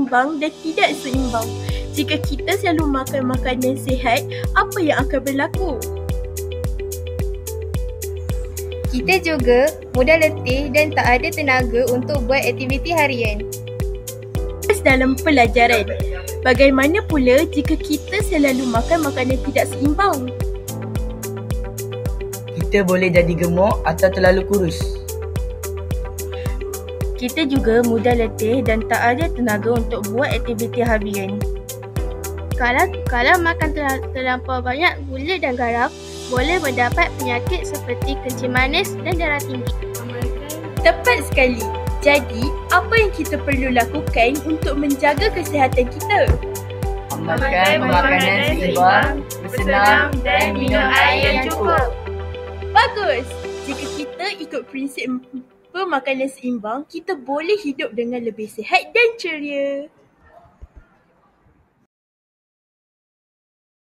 seimbang dan tidak seimbang. Jika kita selalu makan makanan sihat, apa yang akan berlaku? Kita juga mudah letih dan tak ada tenaga untuk buat aktiviti harian. Dalam pelajaran, bagaimana pula jika kita selalu makan makanan tidak seimbang? Kita boleh jadi gemuk atau terlalu kurus. Kita juga mudah letih dan tak ada tenaga untuk buat aktiviti harian. Kalau makan terlampau banyak gula dan garam, boleh mendapat penyakit seperti kencing manis dan darah tinggi. Tepat sekali. Jadi, apa yang kita perlu lakukan untuk menjaga kesihatan kita? Makan makanan seimbang, bersenam dan minum air yang cukup. Bagus! Jika kita ikut prinsip makanan seimbang, kita boleh hidup dengan lebih sihat dan ceria.